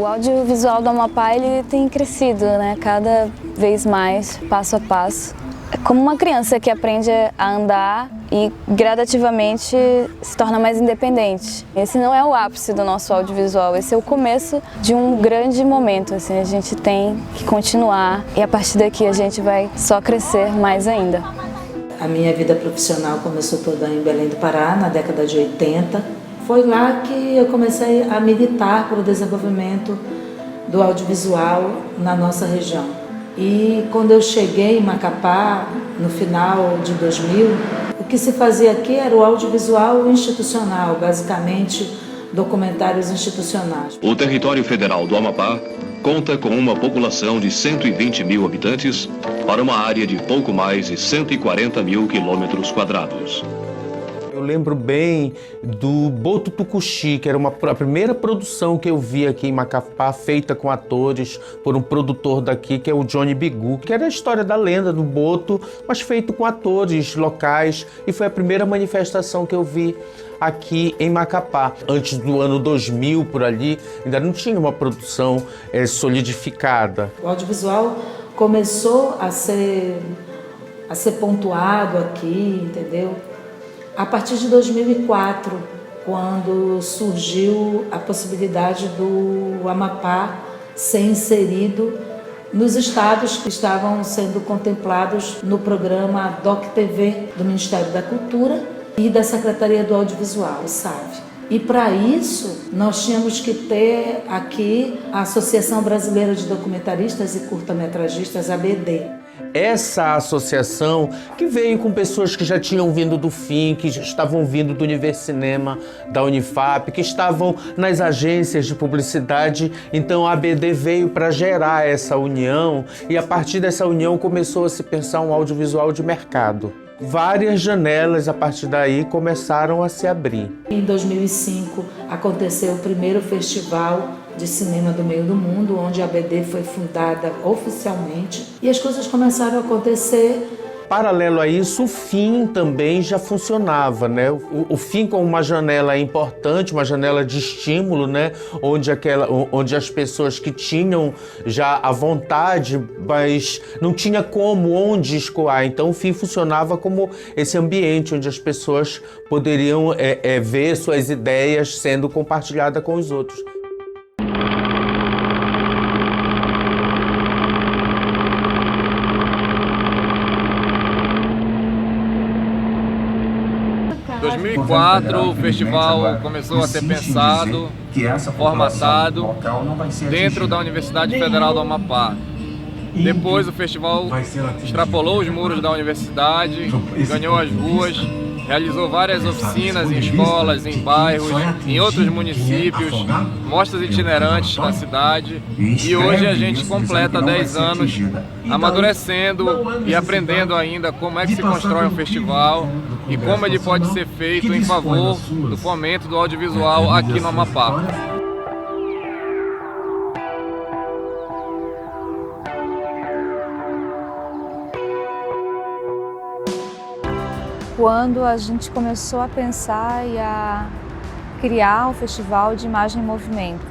O audiovisual do Amapá ele tem crescido, né? Cada vez mais, passo a passo. É como uma criança que aprende a andar e gradativamente se torna mais independente. Esse não é o ápice do nosso audiovisual, esse é o começo de um grande momento. Assim, a gente tem que continuar e a partir daqui a gente vai só crescer mais ainda. A minha vida profissional começou toda em Belém do Pará, na década de 80. Foi lá que eu comecei a militar para o desenvolvimento do audiovisual na nossa região. E quando eu cheguei em Macapá, no final de 2000, o que se fazia aqui era o audiovisual institucional, basicamente documentários institucionais. O território federal do Amapá conta com uma população de 120 mil habitantes para uma área de pouco mais de 140 mil quilômetros quadrados. Eu lembro bem do Boto Tucuxi, que era a primeira produção que eu vi aqui em Macapá, feita com atores por um produtor daqui, que é o Johnny Bigu, que era a história da lenda do Boto, mas feito com atores locais, e foi a primeira manifestação que eu vi aqui em Macapá. Antes do ano 2000, por ali, ainda não tinha uma produção solidificada. O audiovisual começou a ser pontuado aqui, entendeu? A partir de 2004, quando surgiu a possibilidade do Amapá ser inserido nos estados que estavam sendo contemplados no programa DocTV do Ministério da Cultura e da Secretaria do Audiovisual, SAV. E para isso, nós tínhamos que ter aqui a Associação Brasileira de Documentaristas e Curta-Metragistas, ABD. Essa associação que veio com pessoas que já tinham vindo do FIM, que já estavam vindo do Universicinema, da Unifap, que estavam nas agências de publicidade. Então a ABD veio para gerar essa união e a partir dessa união começou a se pensar um audiovisual de mercado. Várias janelas a partir daí começaram a se abrir. Em 2005 aconteceu o primeiro festival de cinema do meio do mundo, onde a ABD foi fundada oficialmente e as coisas começaram a acontecer. Paralelo a isso, o FIM também já funcionava, né? O FIM como uma janela importante, uma janela de estímulo, né? Onde as pessoas que tinham já a vontade, mas não tinha onde escoar. Então o FIM funcionava como esse ambiente onde as pessoas poderiam ver suas ideias sendo compartilhadas com os outros. Em 2004, o festival começou a ser pensado, formatado dentro da Universidade Federal do Amapá. Depois o festival extrapolou os muros da universidade, ganhou as ruas, realizou várias oficinas em escolas, em bairros, em outros municípios, mostras itinerantes na cidade. E hoje a gente completa 10 anos amadurecendo e aprendendo ainda como é que se constrói um festival e como ele pode ser feito em favor do fomento do audiovisual aqui no Amapá. Quando a gente começou a pensar e a criar o Festival de Imagem em Movimento.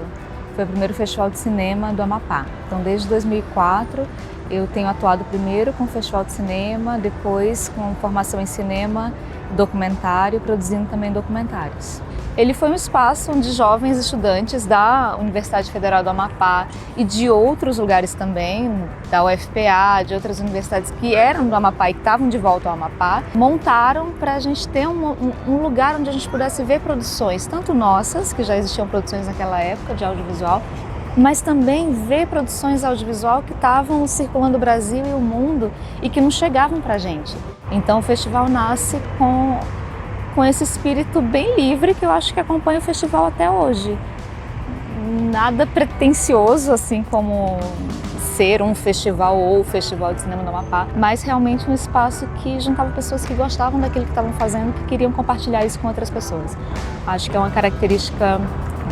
Foi o primeiro festival de cinema do Amapá. Então, desde 2004, eu tenho atuado primeiro com o Festival de Cinema, depois com formação em cinema, documentário, produzindo também documentários. Ele foi um espaço onde jovens estudantes da Universidade Federal do Amapá e de outros lugares também, da UFPA, de outras universidades que eram do Amapá e que estavam de volta ao Amapá, montaram para a gente ter um lugar onde a gente pudesse ver produções, tanto nossas, que já existiam produções naquela época de audiovisual, mas também ver produções audiovisual que estavam circulando o Brasil e o mundo e que não chegavam para a gente. Então o festival nasce com esse espírito bem livre que eu acho que acompanha o festival até hoje. Nada pretensioso assim como ser um festival ou o Festival de Cinema do Amapá, mas realmente um espaço que juntava pessoas que gostavam daquilo que estavam fazendo, que queriam compartilhar isso com outras pessoas. Acho que é uma característica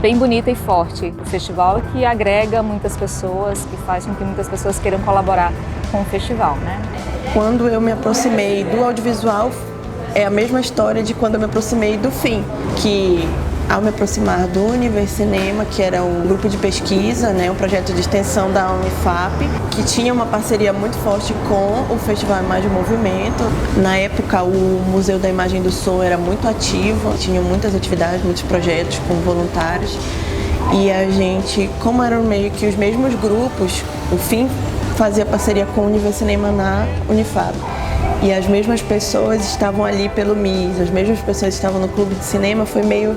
bem bonita e forte do festival, que agrega muitas pessoas, que faz com que muitas pessoas queiram colaborar com o festival, né? Quando eu me aproximei do audiovisual, é a mesma história de quando eu me aproximei do FIM, que ao me aproximar do Univercinema, que era um grupo de pesquisa, né, um projeto de extensão da Unifap, que tinha uma parceria muito forte com o Festival Imagem e Movimento. Na época, o Museu da Imagem do Som era muito ativo, tinha muitas atividades, muitos projetos com voluntários. E a gente, como eram meio que os mesmos grupos, o FIM fazia parceria com o Univercinema na Unifap. E as mesmas pessoas estavam ali pelo MIS, as mesmas pessoas estavam no clube de cinema, foi meio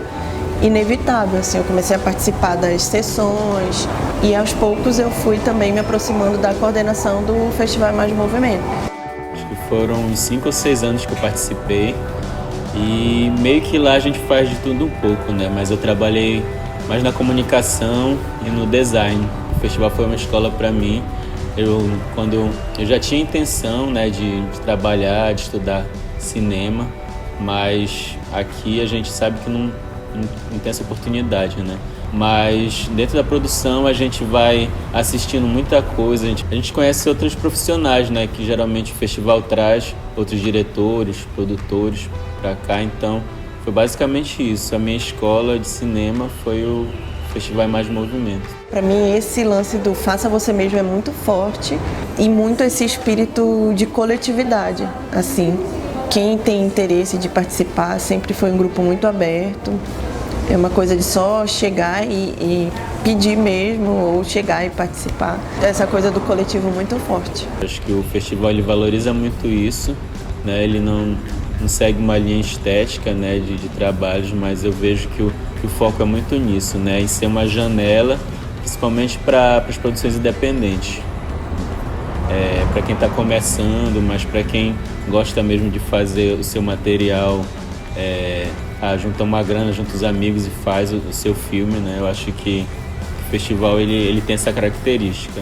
inevitável, assim, eu comecei a participar das sessões e aos poucos eu fui também me aproximando da coordenação do Festival Imagem e Movimento. Acho que foram uns 5 ou 6 anos que eu participei e meio que lá a gente faz de tudo um pouco, né? Mas eu trabalhei mais na comunicação e no design. O festival foi uma escola para mim. Quando eu já tinha intenção, né, de trabalhar, de estudar cinema, mas aqui a gente sabe que não tem essa oportunidade, né? Mas dentro da produção a gente vai assistindo muita coisa, a gente conhece outros profissionais, né? Que geralmente o festival traz outros diretores, produtores para cá, então foi basicamente isso. A minha escola de cinema foi o Festival Imagem e Movimento. Para mim esse lance do faça você mesmo é muito forte e muito esse espírito de coletividade, assim. Quem tem interesse de participar sempre foi um grupo muito aberto. É uma coisa de só chegar e pedir mesmo, ou chegar e participar. Essa coisa do coletivo muito forte. Acho que o festival ele valoriza muito isso, né? Ele não segue uma linha estética, né, de trabalhos, mas eu vejo que o foco é muito nisso, né? Em ser uma janela, principalmente para as produções independentes. Para quem está começando, mas para quem gosta mesmo de fazer o seu material, junta uma grana, junta os amigos e faz o seu filme, né? Eu acho que o festival ele tem essa característica.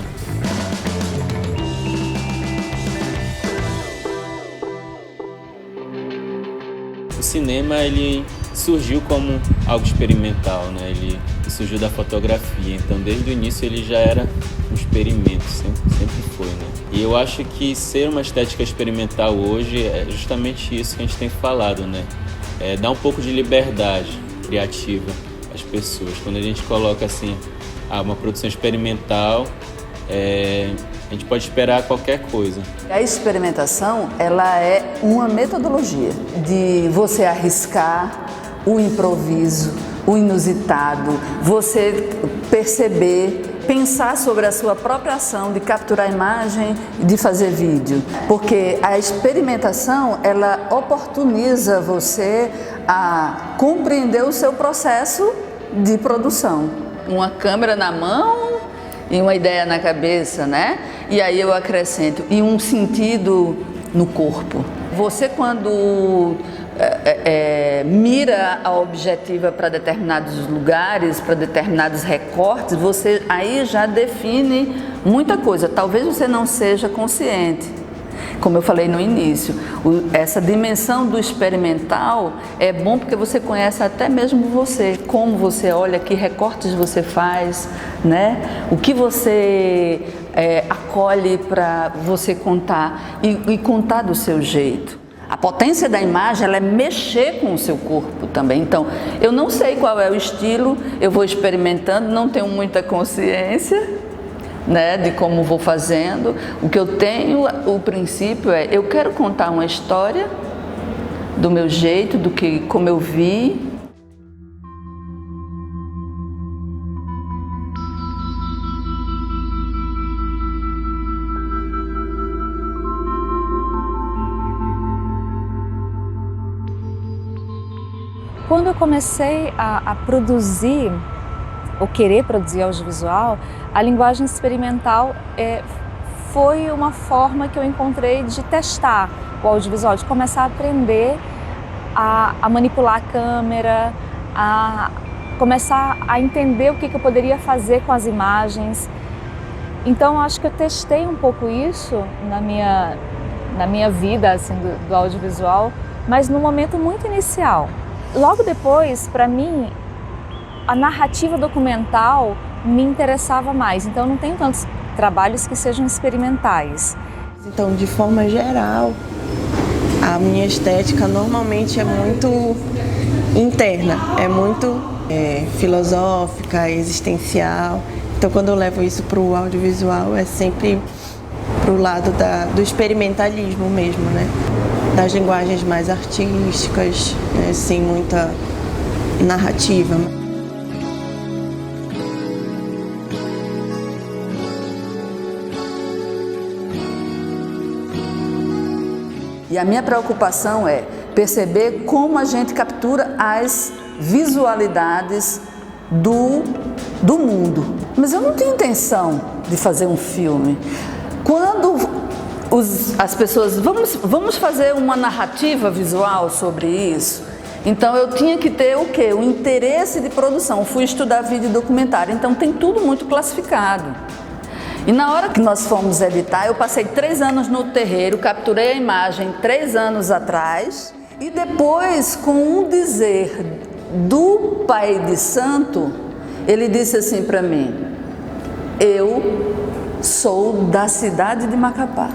O cinema ele surgiu como algo experimental, né? Ele surgiu da fotografia, então desde o início ele já era um experimento, sempre foi, né? E eu acho que ser uma estética experimental hoje é justamente isso que a gente tem falado, né? Dar um pouco de liberdade criativa às pessoas. Quando a gente coloca assim, uma produção experimental, a gente pode esperar qualquer coisa. A experimentação, ela é uma metodologia de você arriscar o improviso, o inusitado, você perceber, pensar sobre a sua própria ação de capturar imagem e de fazer vídeo. Porque a experimentação, ela oportuniza você a compreender o seu processo de produção. Uma câmera na mão e uma ideia na cabeça, né? E aí eu acrescento, e um sentido no corpo. Você quando mira a objetiva para determinados lugares, para determinados recortes, você aí já define muita coisa. Talvez você não seja consciente. Como eu falei no início, essa dimensão do experimental é bom porque você conhece até mesmo você, como você olha, que recortes você faz, né? O que você acolhe para você contar e contar do seu jeito. A potência da imagem, ela é mexer com o seu corpo também. Então, eu não sei qual é o estilo, eu vou experimentando, não tenho muita consciência, né, de como vou fazendo. O que eu tenho, o princípio eu quero contar uma história do meu jeito, como eu vi. Quando eu comecei a produzir, ou querer produzir audiovisual, a linguagem experimental foi uma forma que eu encontrei de testar o audiovisual, de começar a aprender a manipular a câmera, a começar a entender o que eu poderia fazer com as imagens. Então, acho que eu testei um pouco isso na minha vida assim, do audiovisual, mas num momento muito inicial. Logo depois, para mim, a narrativa documental me interessava mais, então não tenho tantos trabalhos que sejam experimentais. Então, de forma geral, a minha estética normalmente é muito interna, é muito filosófica, existencial. Então, quando eu levo isso para o audiovisual, é sempre para o lado do experimentalismo mesmo, né? Das linguagens mais artísticas, né? Sem muita narrativa. E a minha preocupação é perceber como a gente captura as visualidades do mundo. Mas eu não tenho intenção de fazer um filme. Quando as pessoas... Vamos fazer uma narrativa visual sobre isso? Então eu tinha que ter o quê? O interesse de produção. Fui estudar vídeo e documentário, então tem tudo muito classificado. E na hora que nós fomos editar, eu passei 3 anos no terreiro, capturei a imagem 3 anos atrás, e depois, com um dizer do pai de santo, ele disse assim para mim: eu sou da cidade de Macapá.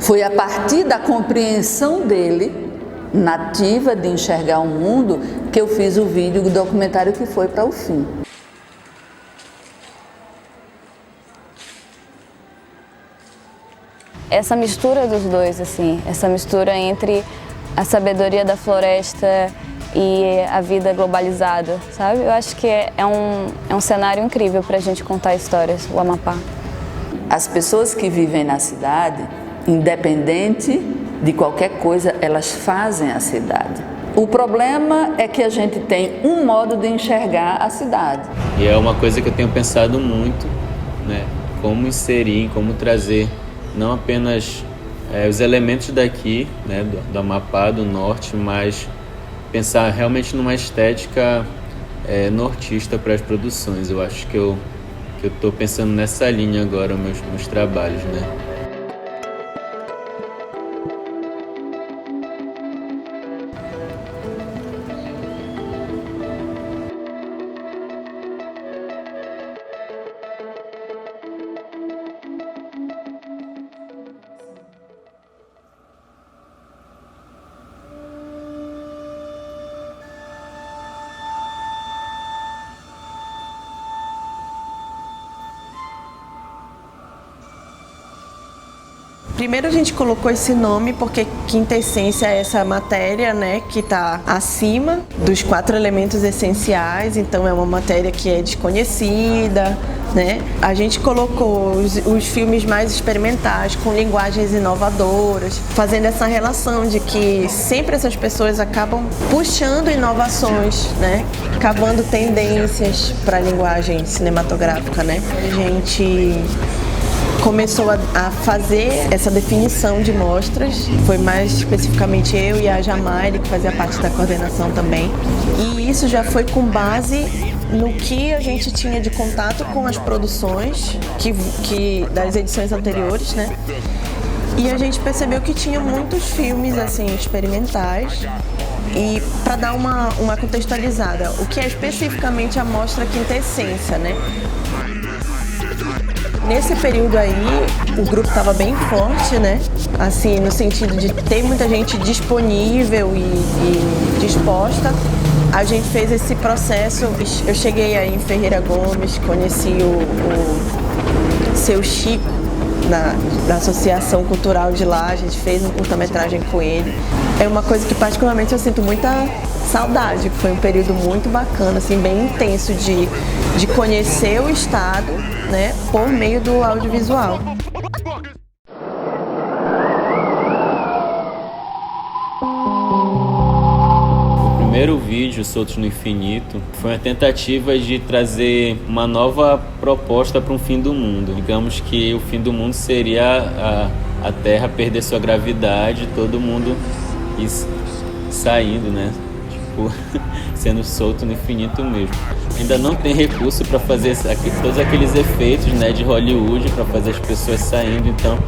Foi a partir da compreensão dele, nativa de enxergar o mundo, que eu fiz o vídeo, o documentário que foi para o fim. Essa mistura dos dois, assim, essa mistura entre a sabedoria da floresta e a vida globalizada, sabe? Eu acho que é um cenário incrível para a gente contar histórias, o Amapá. As pessoas que vivem na cidade, independente de qualquer coisa, elas fazem a cidade. O problema é que a gente tem um modo de enxergar a cidade. E é uma coisa que eu tenho pensado muito, né? Como inserir, como trazer não apenas os elementos daqui, né, do Amapá, do norte, mas pensar realmente numa estética nortista para as produções. Eu acho que eu estou pensando nessa linha agora, meus trabalhos, né? Primeiro a gente colocou esse nome porque Quinta Essência é essa matéria, né, que está acima dos 4 elementos essenciais, então é uma matéria que é desconhecida, né? A gente colocou os filmes mais experimentais, com linguagens inovadoras, fazendo essa relação de que sempre essas pessoas acabam puxando inovações, né? Cavando tendências para a linguagem cinematográfica, né? A gente começou a fazer essa definição de mostras, foi mais especificamente eu e a Jamaile, que fazia parte da coordenação também. E isso já foi com base no que a gente tinha de contato com as produções das edições anteriores, né? E a gente percebeu que tinha muitos filmes assim experimentais. E para dar uma contextualizada, o que é especificamente a mostra Quinta Essência, né? Nesse período aí, o grupo estava bem forte, né? Assim, no sentido de ter muita gente disponível e disposta. A gente fez esse processo. Eu cheguei aí em Ferreira Gomes, conheci o seu Chico, da Associação Cultural de lá. A gente fez um curta-metragem com ele. É uma coisa que particularmente eu sinto muita saudade. Foi um período muito bacana, assim, bem intenso de conhecer o estado, né, por meio do audiovisual. O primeiro vídeo, Soltos no Infinito, foi uma tentativa de trazer uma nova proposta para um fim do mundo. Digamos que o fim do mundo seria a Terra perder sua gravidade, todo mundo saindo, né? Sendo solto no infinito mesmo. Ainda não tem recurso para fazer todos aqueles efeitos, né, de Hollywood para fazer as pessoas saindo, então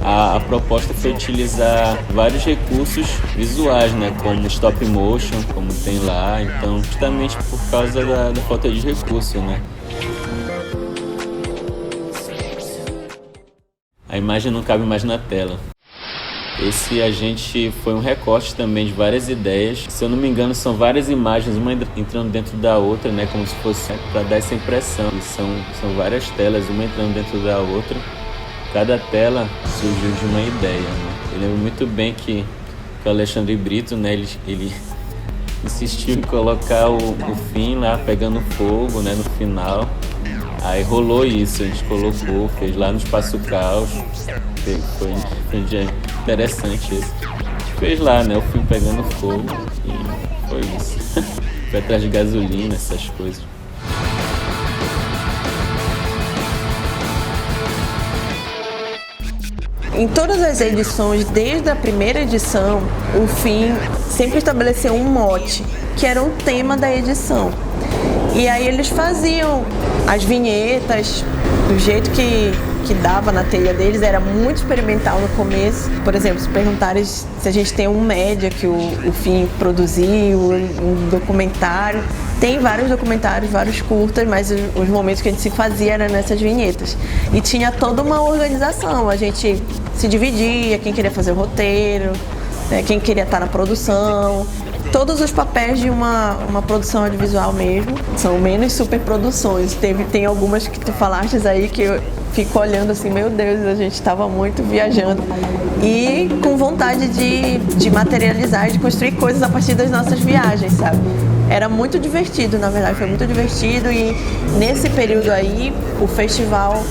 a proposta foi utilizar vários recursos visuais, né, como stop motion, como tem lá, então justamente por causa da falta de recurso, né. A imagem não cabe mais na tela. Esse a gente foi um recorte também de várias ideias. Se eu não me engano, são várias imagens, uma entrando dentro da outra, né? Como se fosse para dar essa impressão. E são várias telas, uma entrando dentro da outra. Cada tela surgiu de uma ideia, né? Eu lembro muito bem que o Alexandre Brito, né? Ele insistiu em colocar o fim lá pegando fogo, né? No final. Aí rolou isso, a gente colocou, fez lá no Espaço Caos. Foi um dia interessante isso. A gente fez lá, né? O filme pegando fogo e foi isso. Foi atrás de gasolina, essas coisas. Em todas as edições, desde a primeira edição, o FIM sempre estabeleceu um mote, que era o tema da edição. E aí eles faziam as vinhetas do jeito que dava na telha deles, era muito experimental no começo. Por exemplo, se perguntarem se a gente tem um média que o FIM produziu, um documentário. Tem vários documentários, vários curtas, mas os momentos que a gente se fazia eram nessas vinhetas. E tinha toda uma organização, a gente se dividia, quem queria fazer o roteiro, né, quem queria estar na produção. Todos os papéis de uma produção audiovisual mesmo, são menos superproduções. Tem algumas que tu falaste aí que eu fico olhando assim, meu Deus, a gente estava muito viajando. E com vontade de materializar e de construir coisas a partir das nossas viagens, sabe? Era muito divertido, na verdade, foi muito divertido. E nesse período aí, o festival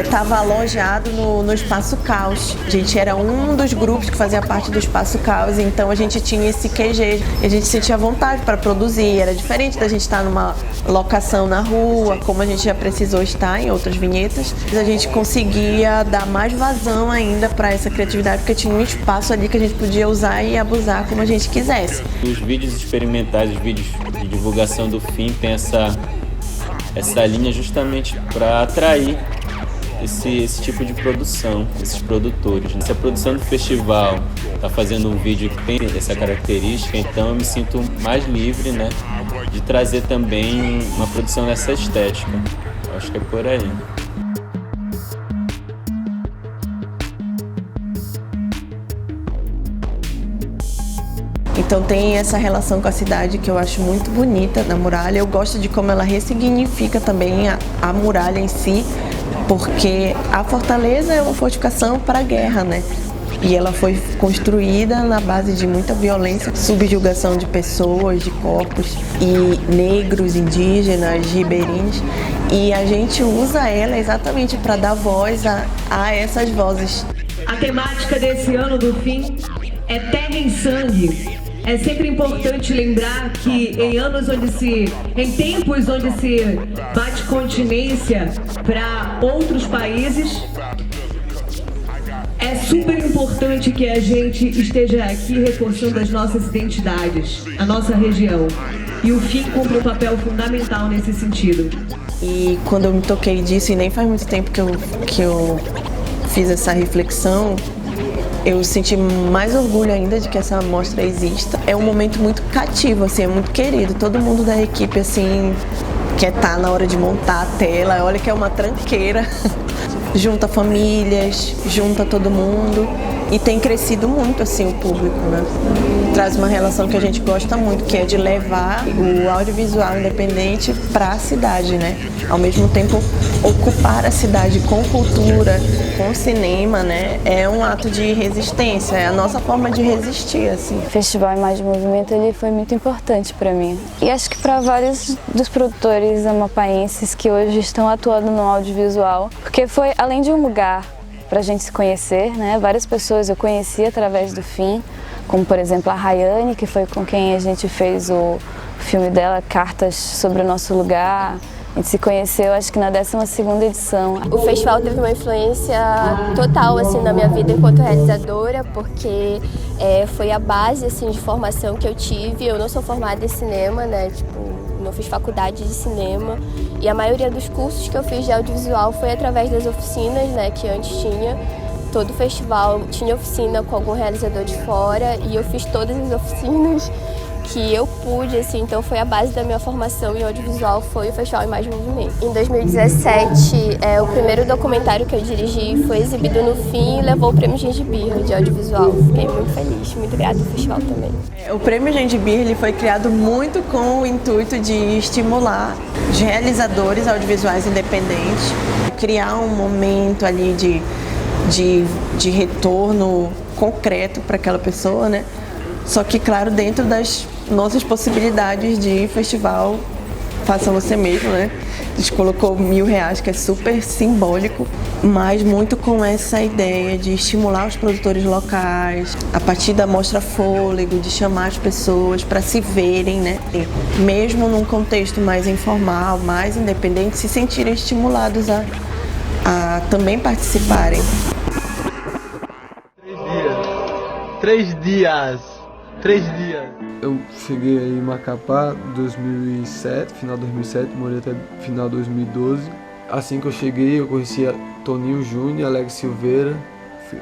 estava alojado no Espaço Caos. A gente era um dos grupos que fazia parte do Espaço Caos, então a gente tinha esse QG, a gente sentia vontade para produzir. Era diferente da gente estar numa locação na rua, como a gente já precisou estar em outras vinhetas. A gente conseguia dar mais vazão ainda para essa criatividade, porque tinha um espaço ali que a gente podia usar e abusar como a gente quisesse. Os vídeos experimentais, os vídeos de divulgação do FIM tem essa linha justamente para atrair esse tipo de produção, esses produtores. Se a produção do festival está fazendo um vídeo que tem essa característica, então eu me sinto mais livre, né, de trazer também uma produção dessa estética. Eu acho que é por aí. Então tem essa relação com a cidade que eu acho muito bonita da muralha. Eu gosto de como ela ressignifica também a muralha em si, porque a fortaleza é uma fortificação para a guerra, né? E ela foi construída na base de muita violência, subjugação de pessoas, de corpos, e negros, indígenas, ribeirinhos. E a gente usa ela exatamente para dar voz a essas vozes. A temática desse ano do FIM é Terra em Sangue. É sempre importante lembrar que em tempos onde se bate continência para outros países, é super importante que a gente esteja aqui reforçando as nossas identidades, a nossa região. E o FIM cumpre um papel fundamental nesse sentido. E quando eu me toquei disso, e nem faz muito tempo que eu fiz essa reflexão, eu senti mais orgulho ainda de que essa mostra exista. É um momento muito cativo, assim, é muito querido. Todo mundo da equipe, assim, quer estar na hora de montar a tela. Olha que é uma tranqueira. Junta famílias, junta todo mundo. E tem crescido muito, assim, o público, né? Traz uma relação que a gente gosta muito, que é de levar o audiovisual independente para a cidade, né? Ao mesmo tempo, ocupar a cidade com cultura, com cinema, né? É um ato de resistência, é a nossa forma de resistir, assim. O Festival Imagem Movimento ele foi muito importante para mim. E acho que para vários dos produtores amapaenses que hoje estão atuando no audiovisual, porque foi, além de um lugar para a gente se conhecer, né? Várias pessoas eu conheci através do FIM, como por exemplo a Rayane, que foi com quem a gente fez o filme dela, Cartas sobre o Nosso Lugar. A gente se conheceu, acho que na 12ª edição. O festival teve uma influência total assim, na minha vida enquanto realizadora, porque foi a base assim, de formação que eu tive. Eu não sou formada em cinema, né? Não fiz faculdade de cinema. E a maioria dos cursos que eu fiz de audiovisual foi através das oficinas, né, que antes tinha. todo o festival tinha oficina com algum realizador de fora e eu fiz todas as oficinas que eu pude, assim, então foi a base da minha formação em audiovisual, foi o Festival Imagem e Movimento. Em 2017, o primeiro documentário que eu dirigi foi exibido no FIM e levou o Prêmio Gengibirra de audiovisual. Fiquei muito feliz, muito grata ao festival também. O Prêmio Gengibirra ele foi criado muito com o intuito de estimular os realizadores audiovisuais independentes, criar um momento ali de retorno concreto para aquela pessoa, né? Só que, claro, dentro das nossas possibilidades de festival, faça você mesmo, né? A gente colocou R$1.000, que é super simbólico, mas muito com essa ideia de estimular os produtores locais, a partir da Mostra Fôlego, de chamar as pessoas para se verem, né? E mesmo num contexto mais informal, mais independente, se sentirem estimulados a também participarem. 3 dias. Eu cheguei aí em Macapá em 2007, final de 2007, morei até final de 2012. Assim que eu cheguei, eu conhecia Toninho Júnior, Alex Silveira.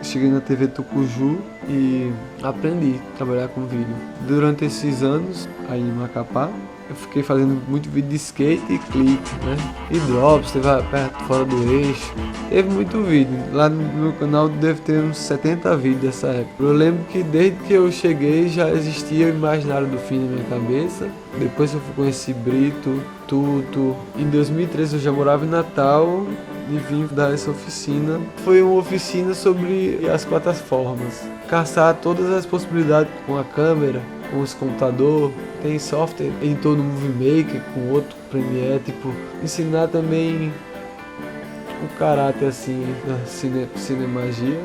Cheguei na TV Tucuju e aprendi a trabalhar com vídeo. Durante esses anos aí em Macapá, eu fiquei fazendo muito vídeo de skate e clipe, né? E drops, teve perto fora do eixo. Teve muito vídeo. Lá no meu canal deve ter uns 70 vídeos dessa época. Eu lembro que desde que eu cheguei já existia o imaginário do fim na minha cabeça. Depois eu conheci Brito, Tuto. Em 2013 eu já morava em Natal e vim dar essa oficina. Foi uma oficina sobre as plataformas. Caçar todas as possibilidades com a câmera, com os computadores. Tem software em todo o Movie Maker, com outro Premiere, tipo, ensinar também o caráter assim da cinemagia.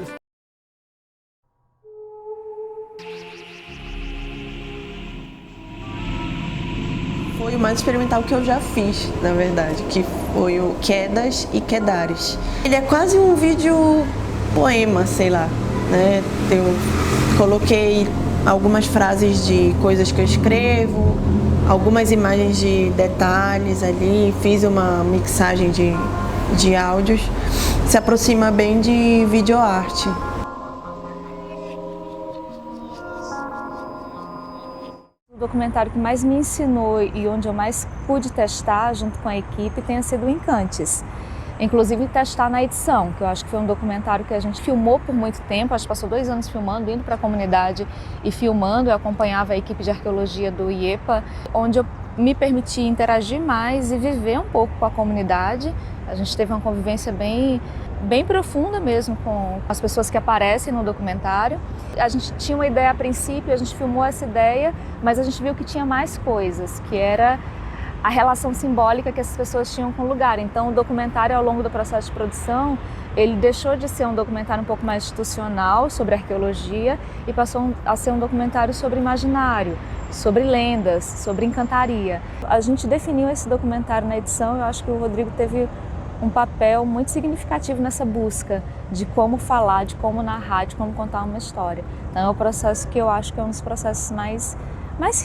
Foi o mais experimental que eu já fiz, na verdade, que foi o Quedas e Quedares. Ele é quase um vídeo poema, sei lá, né? Eu coloquei algumas frases de coisas que eu escrevo, algumas imagens de detalhes ali, fiz uma mixagem de áudios, se aproxima bem de videoarte. O documentário que mais me ensinou e onde eu mais pude testar junto com a equipe tenha sido o Encantes. Inclusive testar na edição, que eu acho que foi um documentário que a gente filmou por muito tempo, acho que passou 2 anos filmando, indo para a comunidade e filmando. Eu acompanhava a equipe de arqueologia do IEPA, onde eu me permiti interagir mais e viver um pouco com a comunidade. A gente teve uma convivência bem profunda mesmo com as pessoas que aparecem no documentário. A gente tinha uma ideia a princípio, a gente filmou essa ideia, mas a gente viu que tinha mais coisas, que era a relação simbólica que essas pessoas tinham com o lugar. Então o documentário, ao longo do processo de produção, ele deixou de ser um documentário um pouco mais institucional sobre arqueologia e passou a ser um documentário sobre imaginário, sobre lendas, sobre encantaria. A gente definiu esse documentário na edição e eu acho que o Rodrigo teve um papel muito significativo nessa busca de como falar, de como narrar, de como contar uma história. Então é um processo que eu acho que é um dos processos mais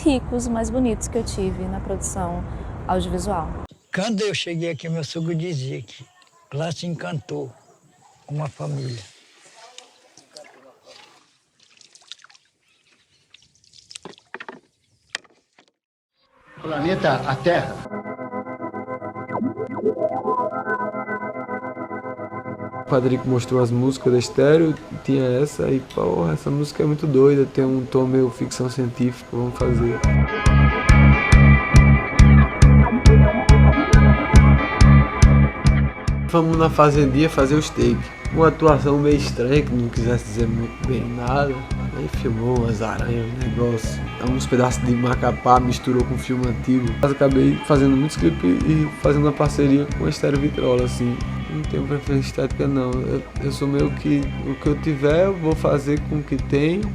ricos, mais bonitos que eu tive na produção audiovisual. Quando eu cheguei aqui, meu sogro dizia que lá se encantou uma família. Planeta a Terra. O Padrico mostrou as músicas da Estéreo, tinha essa e, porra, essa música é muito doida, tem um tom meio ficção científica, vamos fazer. Fomos na fazendinha fazer os takes. Uma atuação meio estranha, que não quisesse dizer muito bem nada. Aí filmou umas aranhas, um negócio. Uns pedaços de Macapá, misturou com um filme antigo. Mas acabei fazendo muitos clipes e fazendo uma parceria com a Estéreo Vitrola, assim. Não tenho preferência estética, não. Eu sou meio que o que eu tiver, eu vou fazer com o que tenho.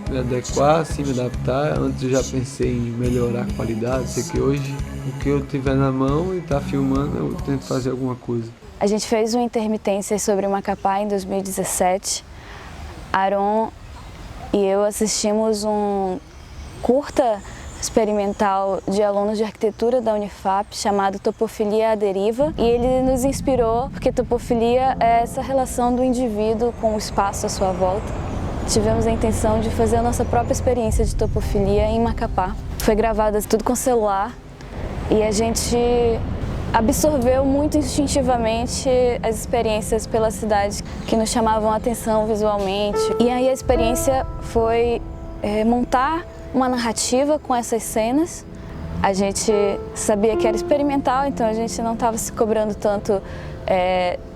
Me adequar, assim, me adaptar. Antes eu já pensei em melhorar a qualidade. Sei que hoje, o que eu tiver na mão e tá filmando, eu tento fazer alguma coisa. A gente fez uma intermitência sobre o Macapá em 2017. Aron e eu assistimos um curta experimental de alunos de arquitetura da Unifap chamado Topofilia à Deriva, e ele nos inspirou porque topofilia é essa relação do indivíduo com o espaço à sua volta. Tivemos a intenção de fazer a nossa própria experiência de topofilia em Macapá. Foi gravado tudo com celular e a gente absorveu muito instintivamente as experiências pela cidade que nos chamavam a atenção visualmente. E aí a experiência foi montar uma narrativa com essas cenas. A gente sabia que era experimental, então a gente não estava se cobrando tanto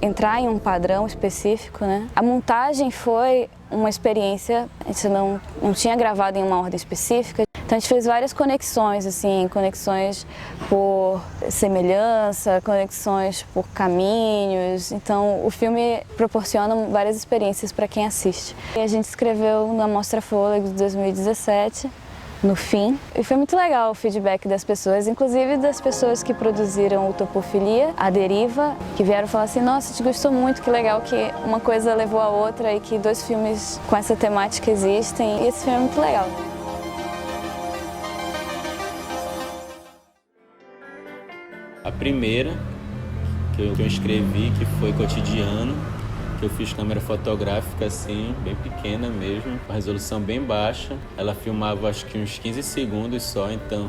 entrar em um padrão específico, né? A montagem foi uma experiência, a gente não tinha gravado em uma ordem específica, então a gente fez várias conexões, assim, conexões por semelhança, conexões por caminhos, então o filme proporciona várias experiências para quem assiste. E a gente escreveu na Mostra Fôlego de 2017, no fim, e foi muito legal o feedback das pessoas, inclusive das pessoas que produziram o Topofilia, a Deriva, que vieram falar assim, nossa, a gente gostou muito, que legal que uma coisa levou a outra e que 2 filmes com essa temática existem, e esse filme é muito legal. A primeira que eu escrevi, que foi Cotidiano, que eu fiz câmera fotográfica assim, bem pequena mesmo, com resolução bem baixa. Ela filmava acho que uns 15 segundos só, então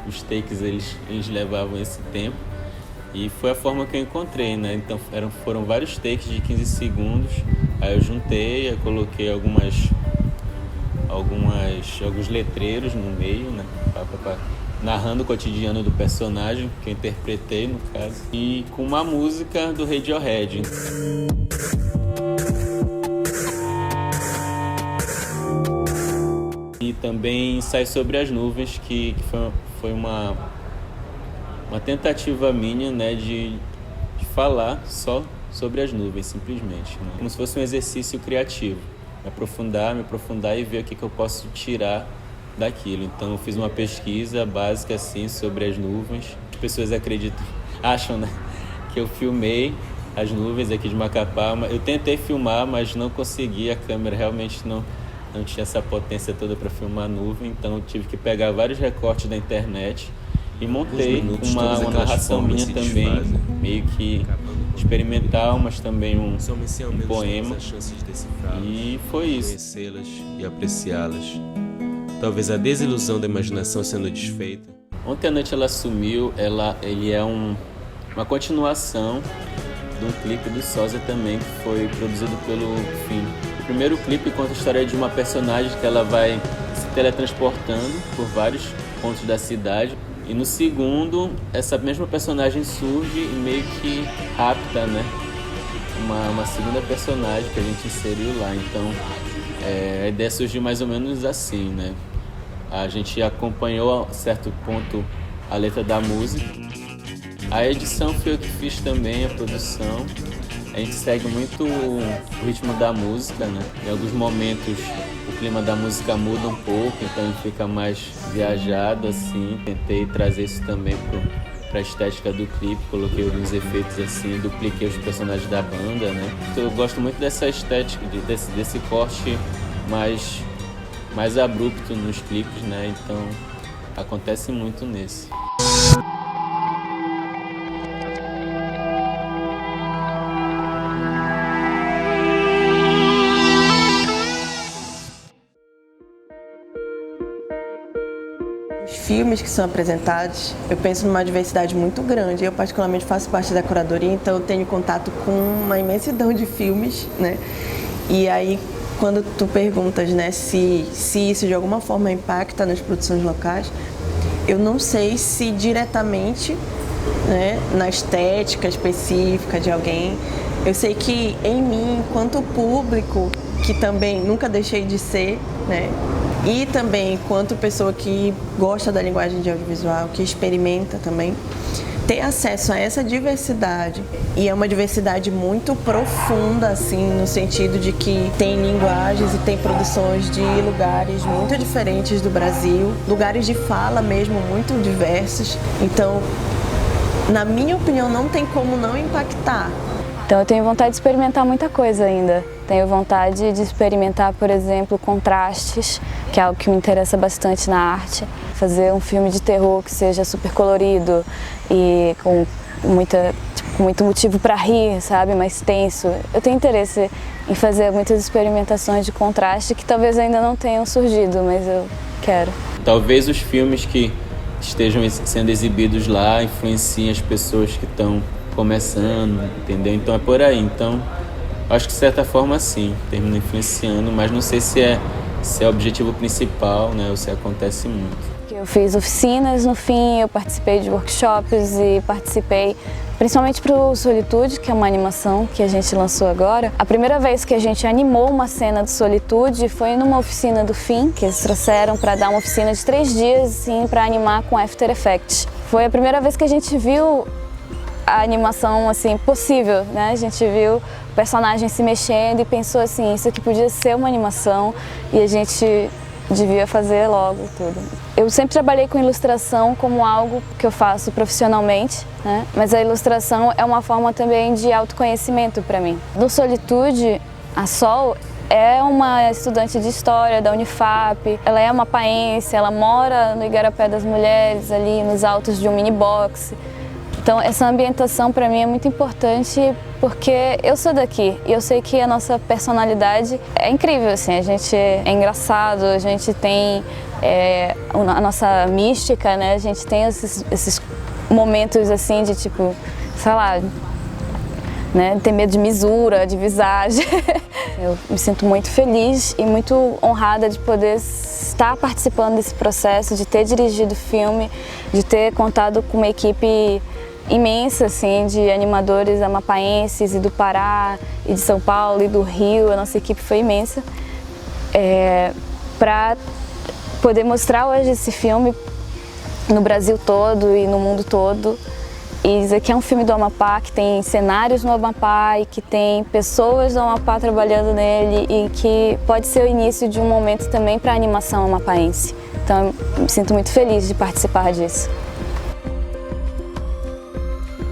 os takes eles levavam esse tempo. E foi a forma que eu encontrei, né? Então foram vários takes de 15 segundos. Aí eu juntei, eu coloquei alguns letreiros no meio, né? Narrando o cotidiano do personagem, que eu interpretei no caso. E com uma música do Radiohead. E também Sai Sobre as Nuvens, que foi uma tentativa minha, né, de falar só sobre as nuvens, simplesmente. Né? Como se fosse um exercício criativo. Me aprofundar e ver o que eu posso tirar daquilo. Então eu fiz uma pesquisa básica assim sobre as nuvens. As pessoas acham, né, que eu filmei as nuvens aqui de Macapá. Eu tentei filmar, mas não consegui. A câmera realmente não tinha essa potência toda para filmar a nuvem, então eu tive que pegar vários recortes da internet e montei uma narração minha também, meio que experimental, mas também um poema. E foi isso. Conhecê-las e apreciá-las. Talvez a desilusão da imaginação sendo desfeita. Ontem à Noite Ela Sumiu, ele é uma continuação de um clipe do Sósia também, que foi produzido pelo Fim. O primeiro clipe conta a história de uma personagem que ela vai se teletransportando por vários pontos da cidade. E no segundo, essa mesma personagem surge e meio que rapta, né? Uma segunda personagem que a gente inseriu lá. Então, a ideia surgiu mais ou menos assim, né? A gente acompanhou a certo ponto a letra da música. A edição foi eu que fiz também, a produção. A gente segue muito o ritmo da música, né? Em alguns momentos o clima da música muda um pouco, então ele fica mais viajado, assim. Tentei trazer isso também para a estética do clipe, coloquei alguns efeitos assim, dupliquei os personagens da banda, né? Então, eu gosto muito dessa estética, desse corte mais abrupto nos clipes, né? Então acontece muito nesse. Filmes que são apresentados, eu penso numa diversidade muito grande. Eu particularmente faço parte da curadoria, então eu tenho contato com uma imensidão de filmes, né? E aí, quando tu perguntas, né, se isso de alguma forma impacta nas produções locais, eu não sei se diretamente, né, na estética específica de alguém. Eu sei que em mim, enquanto público, que também nunca deixei de ser, né? E também, enquanto pessoa que gosta da linguagem de audiovisual, que experimenta também, ter acesso a essa diversidade, e é uma diversidade muito profunda, assim, no sentido de que tem linguagens e tem produções de lugares muito diferentes do Brasil, lugares de fala mesmo muito diversos. Então, na minha opinião, não tem como não impactar. Então eu tenho vontade de experimentar muita coisa ainda. Tenho vontade de experimentar, por exemplo, contrastes que é algo que me interessa bastante na arte. Fazer um filme de terror que seja super colorido e com muito motivo para rir, sabe, mais tenso. Eu tenho interesse em fazer muitas experimentações de contraste que talvez ainda não tenham surgido, mas eu quero. Talvez os filmes que estejam sendo exibidos lá influenciem as pessoas que estão começando, entendeu? Então é por aí. Então, acho que de certa forma sim, termina influenciando, mas não sei se é o objetivo principal, né, ou se acontece muito. Eu fiz oficinas no fim, eu participei de workshops e participei principalmente para o Solitude, que é uma animação que a gente lançou agora. A primeira vez que a gente animou uma cena de Solitude foi numa oficina do FIM, que eles trouxeram para dar uma oficina de 3 dias assim, para animar com After Effects. Foi a primeira vez que a gente viu a animação assim, possível, né? A gente viu o personagem se mexendo e pensou assim, isso aqui podia ser uma animação e a gente devia fazer logo tudo. Eu sempre trabalhei com ilustração como algo que eu faço profissionalmente, né? Mas a ilustração é uma forma também de autoconhecimento para mim. No Solitude, a Sol é uma estudante de história da Unifap, ela é amapaense, ela mora no Igarapé das Mulheres, ali nos altos de um mini box. Então essa ambientação para mim é muito importante porque eu sou daqui e eu sei que a nossa personalidade é incrível, assim, a gente é engraçado, a gente tem a nossa mística, né? A gente tem esses momentos assim de tipo, sei lá, né? Ter medo de misura, de visagem. Eu me sinto muito feliz e muito honrada de poder estar participando desse processo, de ter dirigido o filme, de ter contado com uma equipe imensa, assim, de animadores amapaenses e do Pará, e de São Paulo e do Rio. A nossa equipe foi imensa para poder mostrar hoje esse filme no Brasil todo e no mundo todo. E dizer que é um filme do Amapá, que tem cenários no Amapá e que tem pessoas do Amapá trabalhando nele e que pode ser o início de um momento também para a animação amapaense. Então eu me sinto muito feliz de participar disso.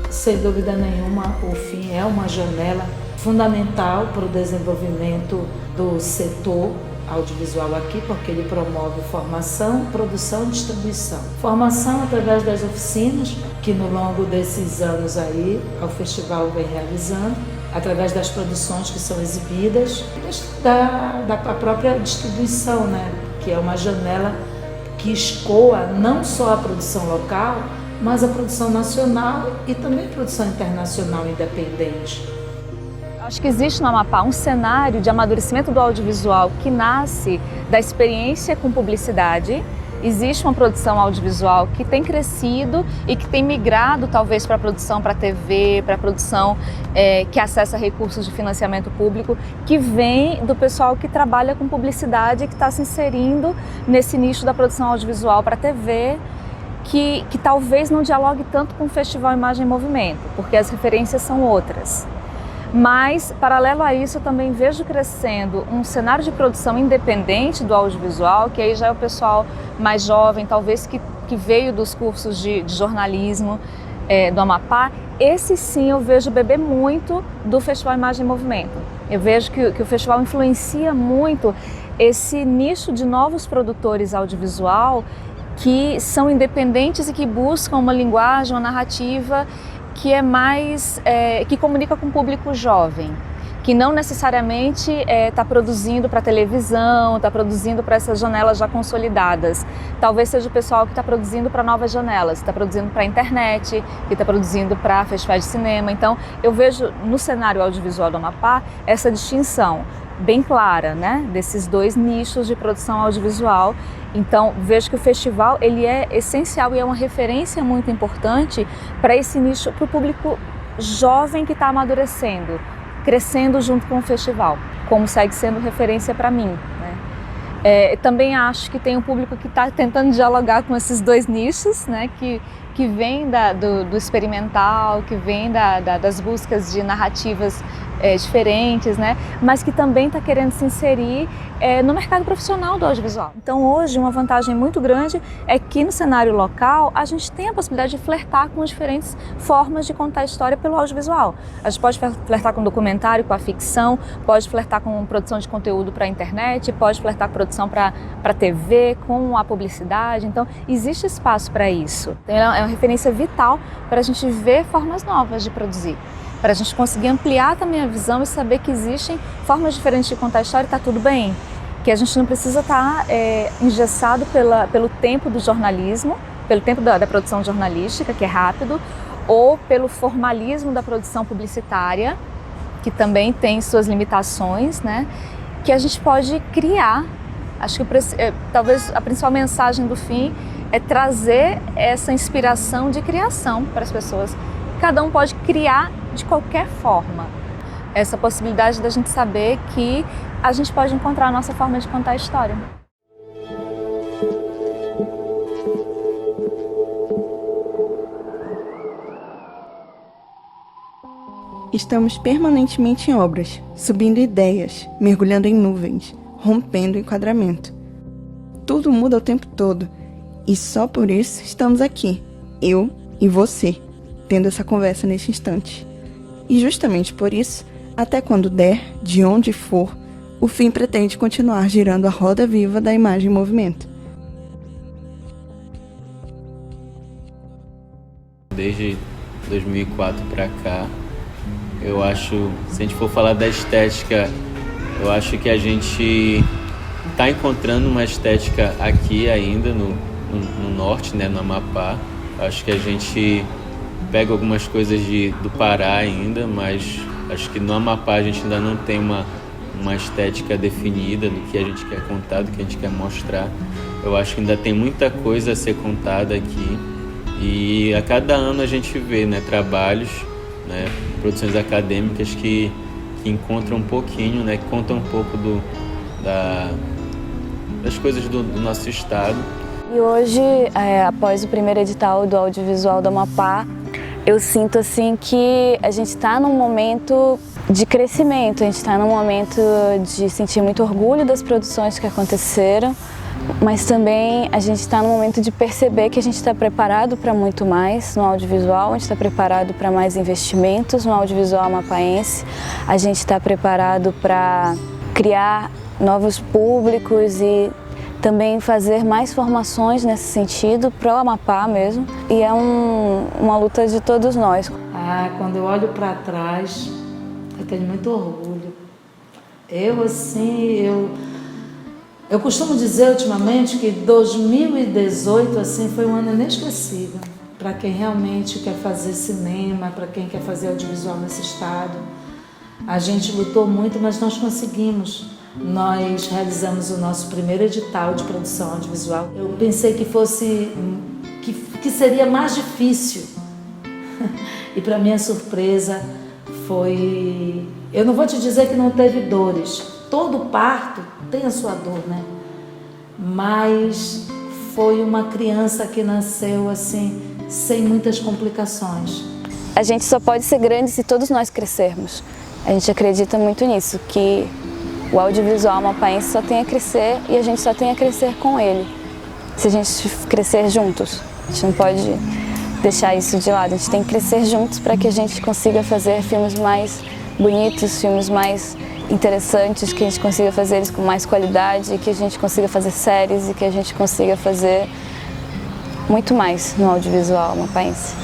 Sem dúvida nenhuma, o FIM é uma janela fundamental para o desenvolvimento do setor audiovisual aqui, porque ele promove formação, produção e distribuição. Formação através das oficinas, que no longo desses anos aí o festival vem realizando, através das produções que são exibidas, da própria distribuição, né? Que é uma janela que escoa não só a produção local, mas a produção nacional e também a produção internacional independente. Acho que existe no Amapá um cenário de amadurecimento do audiovisual que nasce da experiência com publicidade. Existe uma produção audiovisual que tem crescido e que tem migrado talvez para a produção para TV, para a produção que acessa recursos de financiamento público, que vem do pessoal que trabalha com publicidade e que está se inserindo nesse nicho da produção audiovisual para TV, que talvez não dialogue tanto com o Festival Imagem e Movimento, porque as referências são outras. Mas, paralelo a isso, eu também vejo crescendo um cenário de produção independente do audiovisual, que aí já é o pessoal mais jovem, talvez que veio dos cursos de jornalismo do Amapá. Esse sim eu vejo beber muito do Festival Imagem e Movimento. Eu vejo que o festival influencia muito esse nicho de novos produtores audiovisual que são independentes e que buscam uma linguagem, uma narrativa que é mais, que comunica com o público jovem, que não necessariamente está produzindo para televisão, está produzindo para essas janelas já consolidadas. Talvez seja o pessoal que está produzindo para novas janelas, que está produzindo para a internet, que está produzindo para festivais de cinema. Então, eu vejo no cenário audiovisual do Amapá essa distinção bem clara, né, desses dois nichos de produção audiovisual. Então, vejo que o festival ele é essencial e é uma referência muito importante para esse nicho, para o público jovem que está amadurecendo, crescendo junto com o festival, como segue sendo referência para mim, né? Também acho que tem um público que está tentando dialogar com esses dois nichos, né, que vem do experimental, que vem das buscas de narrativas diferentes, né? Mas que também está querendo se inserir no mercado profissional do audiovisual. Então hoje uma vantagem muito grande é que no cenário local a gente tem a possibilidade de flertar com diferentes formas de contar a história pelo audiovisual. A gente pode flertar com documentário, com a ficção, pode flertar com produção de conteúdo para a internet, pode flertar com produção produção para TV, com a publicidade. Então, existe espaço para isso. Então, é uma referência vital para a gente ver formas novas de produzir, para a gente conseguir ampliar também a visão e saber que existem formas diferentes de contar a história e está tudo bem. Que a gente não precisa estar engessado pelo tempo do jornalismo, pelo tempo da produção jornalística, que é rápido, ou pelo formalismo da produção publicitária, que também tem suas limitações, né? Que a gente pode criar. Acho que talvez a principal mensagem do fim é trazer essa inspiração de criação para as pessoas. Cada um pode criar de qualquer forma. Essa possibilidade da gente saber que a gente pode encontrar a nossa forma de contar a história. Estamos permanentemente em obras, subindo ideias, mergulhando em nuvens, rompendo o enquadramento. Tudo muda o tempo todo e só por isso estamos aqui, eu e você, tendo essa conversa neste instante. E justamente por isso, até quando der, de onde for, o fim pretende continuar girando a roda viva da imagem em movimento. Desde 2004 para cá, eu acho, se a gente for falar da estética, eu acho que a gente está encontrando uma estética aqui ainda no norte, né, no Amapá. Eu acho que a gente pega algumas coisas do Pará ainda, mas acho que no Amapá a gente ainda não tem uma estética definida do que a gente quer contar, do que a gente quer mostrar. Eu acho que ainda tem muita coisa a ser contada aqui e a cada ano a gente vê, né, trabalhos, né, produções acadêmicas que encontram um pouquinho, né, que contam um pouco das coisas do nosso estado. E hoje, após o primeiro edital do Audiovisual do Amapá, eu sinto assim que a gente está num momento de crescimento, a gente está num momento de sentir muito orgulho das produções que aconteceram, mas também a gente está no momento de perceber que a gente está preparado para muito mais no audiovisual, a gente está preparado para mais investimentos no audiovisual amapaense, a gente está preparado para criar novos públicos e também fazer mais formações nesse sentido para o Amapá mesmo, e é uma luta de todos nós. Quando eu olho para trás, eu tenho muito orgulho. Eu costumo dizer ultimamente que 2018 assim, foi um ano inesquecível para quem realmente quer fazer cinema, para quem quer fazer audiovisual nesse estado. A gente lutou muito, mas nós conseguimos. Nós realizamos o nosso primeiro edital de produção audiovisual. Eu pensei que seria mais difícil. E para minha surpresa foi... Eu não vou te dizer que não teve dores. Todo parto tem a sua dor, né? Mas foi uma criança que nasceu assim, sem muitas complicações. A gente só pode ser grande se todos nós crescermos. A gente acredita muito nisso, que o audiovisual amapaense só tem a crescer e a gente só tem a crescer com ele. Se a gente crescer juntos, a gente não pode deixar isso de lado. A gente tem que crescer juntos para que a gente consiga fazer filmes mais bonitos, filmes mais interessantes, que a gente consiga fazer eles com mais qualidade, que a gente consiga fazer séries e que a gente consiga fazer muito mais no audiovisual amapaense.